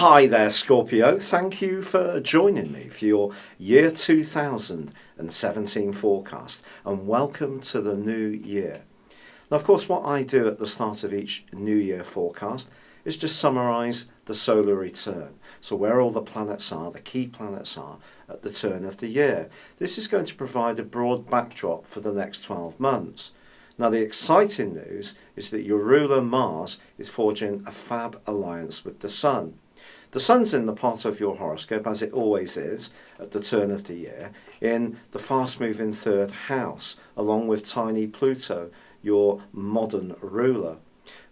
Hi there, Scorpio. Thank you for joining me for your year 2017 forecast, and welcome to the new year. Now, of course, what I do at the start of each new year forecast is just summarise the solar return. So where all the planets are, the key planets are at the turn of the year. This is going to provide a broad backdrop for the next 12 months. Now, the exciting news is that your ruler Mars is forging a fab alliance with the Sun. The Sun's in the part of your horoscope, as it always is, at the turn of the year, in the fast-moving third house, along with tiny Pluto, your modern ruler.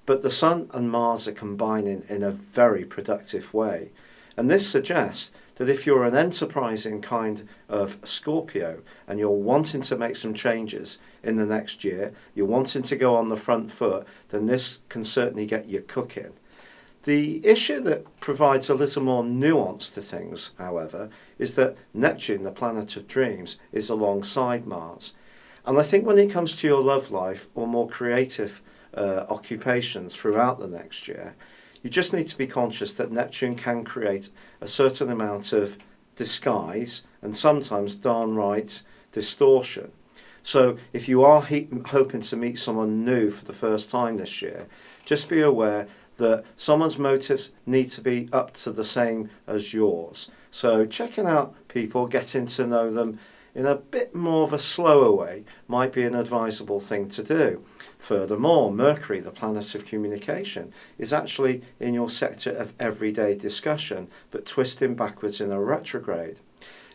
But the Sun and Mars are combining in a very productive way. And this suggests that if you're an enterprising kind of Scorpio and you're wanting to make some changes in the next year, you're wanting to go on the front foot, then this can certainly get you cooking. The issue that provides a little more nuance to things, however, is that Neptune, the planet of dreams, is alongside Mars. And I think when it comes to your love life or more creative occupations throughout the next year, you just need to be conscious that Neptune can create a certain amount of disguise and sometimes downright distortion. So if you are hoping to meet someone new for the first time this year, just be aware that someone's motives need to be up to the same as yours. So checking out people, getting to know them in a bit more of a slower way might be an advisable thing to do. Furthermore, Mercury, the planet of communication, is actually in your sector of everyday discussion, but twisting backwards in a retrograde.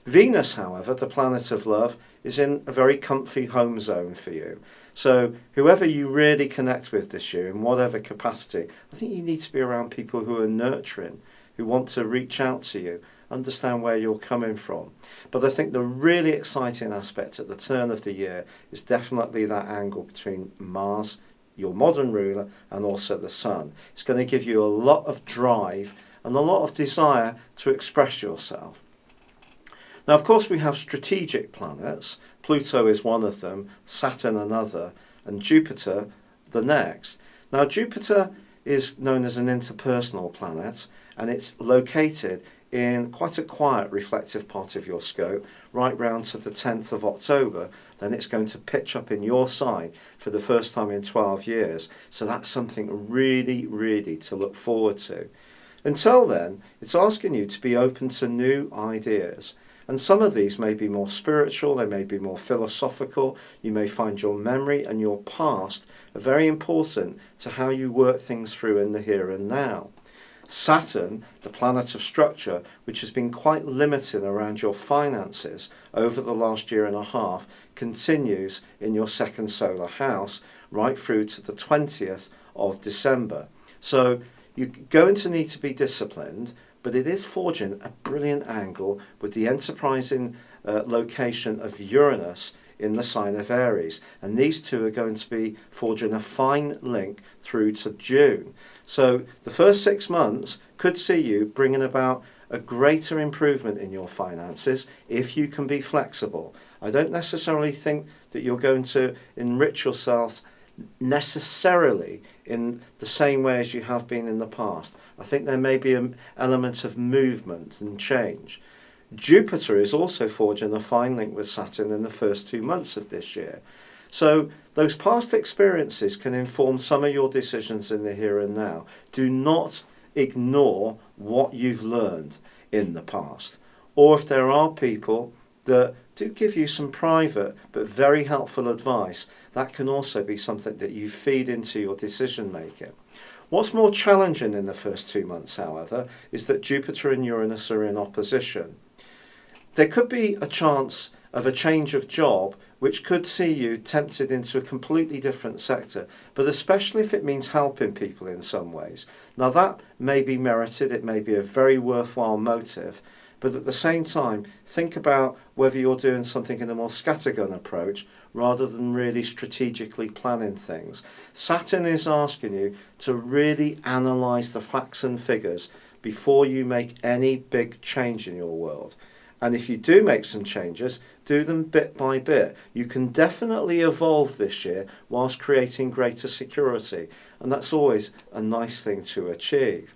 Venus, however, the planet of love, is in a very comfy home zone for you. So whoever you really connect with this year, in whatever capacity, I think you need to be around people who are nurturing, who want to reach out to you, understand where you're coming from. But I think the really exciting aspect at the turn of the year is definitely that angle between Mars, your modern ruler, and also the Sun. It's going to give you a lot of drive and a lot of desire to express yourself. Now, of course, we have strategic planets. Pluto is one of them, Saturn another, and Jupiter the next. Now, Jupiter is known as an interpersonal planet, and it's located in quite a quiet, reflective part of your scope, right round to the 10th of October. Then it's going to pitch up in your sign for the first time in 12 years. So that's something really, really to look forward to. Until then, it's asking you to be open to new ideas. And some of these may be more spiritual, they may be more philosophical. You may find your memory and your past are very important to how you work things through in the here and now. Saturn, the planet of structure, which has been quite limited around your finances over the last year and a half, continues in your second solar house right through to the 20th of December. So you're going to need to be disciplined, but it is forging a brilliant angle with the enterprising location of Uranus in the sign of Aries, and these two are going to be forging a fine link through to June. So the first 6 months could see you bringing about a greater improvement in your finances if you can be flexible. I don't necessarily think that you're going to enrich yourself necessarily in the same way as you have been in the past. I think there may be an element of movement and change. Jupiter is also forging a fine link with Saturn in the first 2 months of this year. So those past experiences can inform some of your decisions in the here and now. Do not ignore what you've learned in the past. Or if there are people that do give you some private but very helpful advice, that can also be something that you feed into your decision making. What's more challenging in the first 2 months, however, is that Jupiter and Uranus are in opposition. There could be a chance of a change of job which could see you tempted into a completely different sector, but especially if it means helping people in some ways. Now that may be merited, it may be a very worthwhile motive, but at the same time, think about whether you're doing something in a more scattergun approach rather than really strategically planning things. Saturn is asking you to really analyse the facts and figures before you make any big change in your world. And if you do make some changes, do them bit by bit. You can definitely evolve this year whilst creating greater security. And that's always a nice thing to achieve.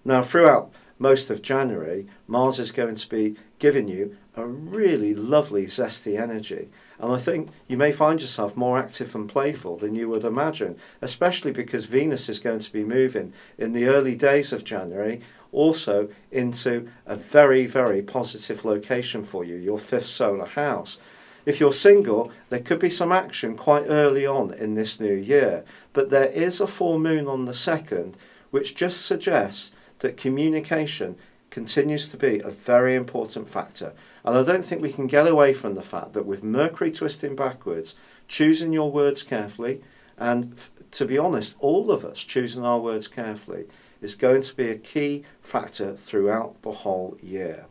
Now, throughout most of January, Mars is going to be giving you a really lovely zesty energy. And I think you may find yourself more active and playful than you would imagine, especially because Venus is going to be moving in the early days of January, also into a very, very positive location for you, your fifth solar house. If you're single, there could be some action quite early on in this new year, but there is a full moon on the 2nd, which just suggests that communication continues to be a very important factor. And I don't think we can get away from the fact that with Mercury twisting backwards, choosing your words carefully, and to be honest, all of us choosing our words carefully, is going to be a key factor throughout the whole year.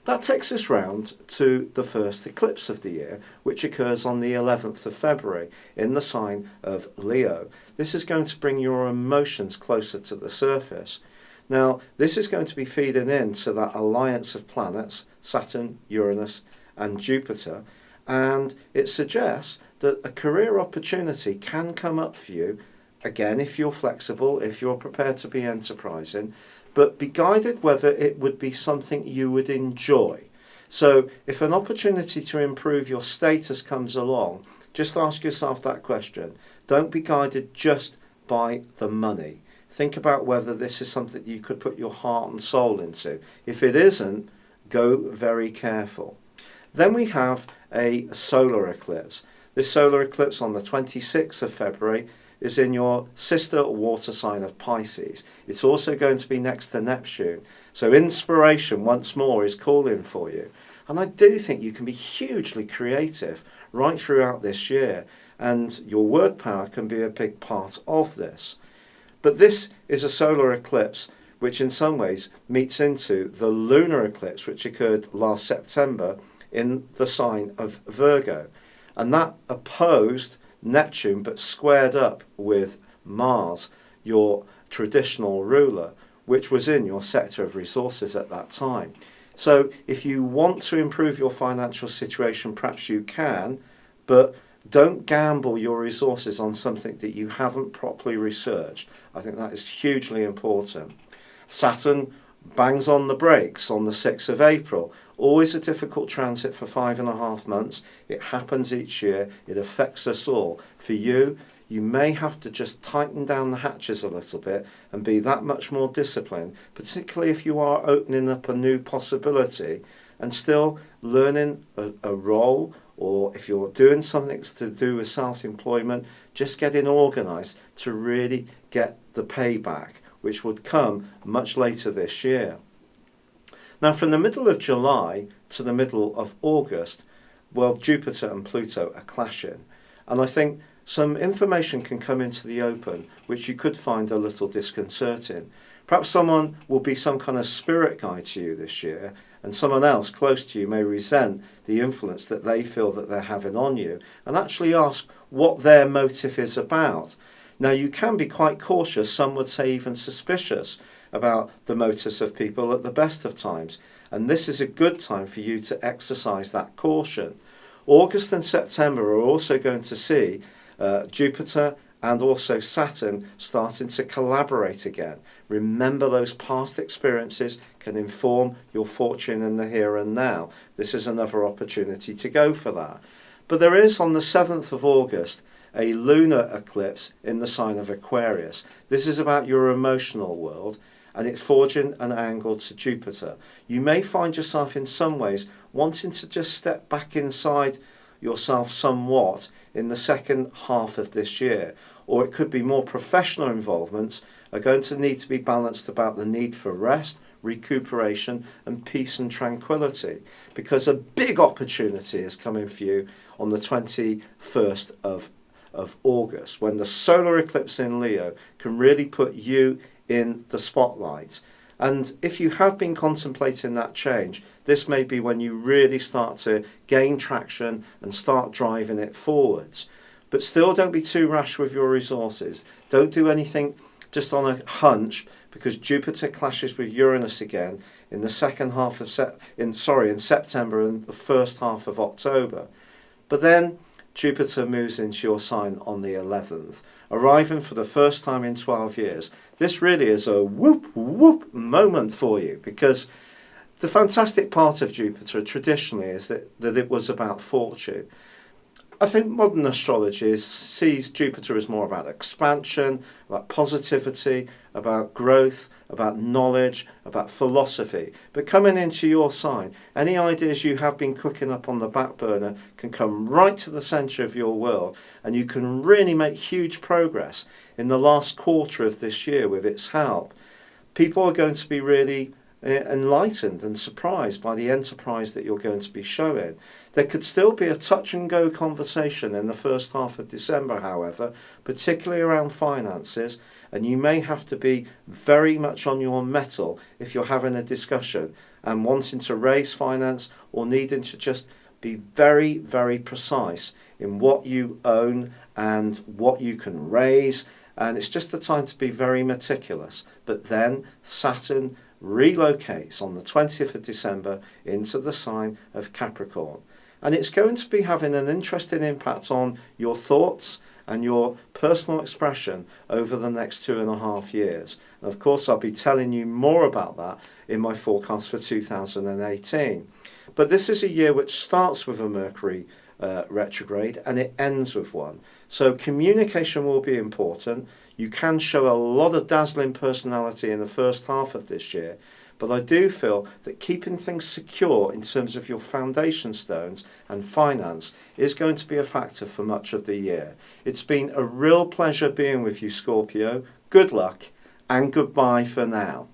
That takes us round to the first eclipse of the year, which occurs on the 11th of February in the sign of Leo. This is going to bring your emotions closer to the surface. Now, this is going to be feeding into that alliance of planets, Saturn, Uranus and Jupiter, and it suggests that a career opportunity can come up for you, again, if you're flexible, if you're prepared to be enterprising, but be guided whether it would be something you would enjoy. So if an opportunity to improve your status comes along, just ask yourself that question. Don't be guided just by the money. Think about whether this is something you could put your heart and soul into. If it isn't, go very careful. Then we have a solar eclipse. This solar eclipse on the 26th of February is in your sister water sign of Pisces. It's also going to be next to Neptune. So inspiration once more is calling for you. And I do think you can be hugely creative right throughout this year, and your word power can be a big part of this. But this is a solar eclipse which in some ways meets into the lunar eclipse which occurred last September in the sign of Virgo. And that opposed Neptune but squared up with Mars, your traditional ruler, which was in your sector of resources at that time. So if you want to improve your financial situation, perhaps you can, but don't gamble your resources on something that you haven't properly researched. I think that is hugely important. Saturn bangs on the brakes on the 6th of April. Always a difficult transit for 5.5 months. It happens each year. It affects us all. For you, you may have to just tighten down the hatches a little bit and be that much more disciplined, particularly if you are opening up a new possibility and still learning a role, or if you're doing something to do with self-employment, just getting organised to really get the payback, which would come much later this year. Now, from the middle of July to the middle of August, well, Jupiter and Pluto are clashing. And I think some information can come into the open which you could find a little disconcerting. Perhaps someone will be some kind of spirit guide to you this year, and someone else close to you may resent the influence that they feel that they're having on you, and actually ask what their motive is about. Now, you can be quite cautious, some would say even suspicious, about the motives of people at the best of times, and this is a good time for you to exercise that caution. August and September are also going to see Jupiter and also Saturn starting to collaborate again. Remember, those past experiences can inform your fortune in the here and now. This is another opportunity to go for that. But there is, on the 7th of August, a lunar eclipse in the sign of Aquarius. This is about your emotional world, and it's forging an angle to Jupiter. You may find yourself in some ways wanting to just step back inside yourself somewhat in the second half of this year, or it could be more professional involvements are going to need to be balanced about the need for rest, recuperation and peace and tranquility, because a big opportunity is coming for you on the 21st of August, when the solar eclipse in Leo can really put you in the spotlight. And if you have been contemplating that change, this may be when you really start to gain traction and start driving it forwards. But still, don't be too rash with your resources. Don't do anything just on a hunch, because Jupiter clashes with Uranus again in the second half of in September and the first half of October. But then Jupiter moves into your sign on the 11th, arriving for the first time in 12 years. This really is a whoop, whoop moment for you, because the fantastic part of Jupiter traditionally is that it was about fortune. I think modern astrology sees Jupiter as more about expansion, about positivity, about growth, about knowledge, about philosophy. But coming into your sign, any ideas you have been cooking up on the back burner can come right to the centre of your world, and you can really make huge progress in the last quarter of this year with its help. People are going to be really enlightened and surprised by the enterprise that you're going to be showing. There could still be a touch and go conversation in the first half of December, however, particularly around finances, and you may have to be very much on your mettle if you're having a discussion and wanting to raise finance, or needing to just be very, very precise in what you own and what you can raise. And it's just the time to be very meticulous. But then Saturn relocates on the 20th of December into the sign of Capricorn. And it's going to be having an interesting impact on your thoughts and your personal expression over the next 2.5 years. And of course, I'll be telling you more about that in my forecast for 2018. But this is a year which starts with a Mercury retrograde and it ends with one. So communication will be important. You can show a lot of dazzling personality in the first half of this year, but I do feel that keeping things secure in terms of your foundation stones and finance is going to be a factor for much of the year. It's been a real pleasure being with you, Scorpio. Good luck and goodbye for now.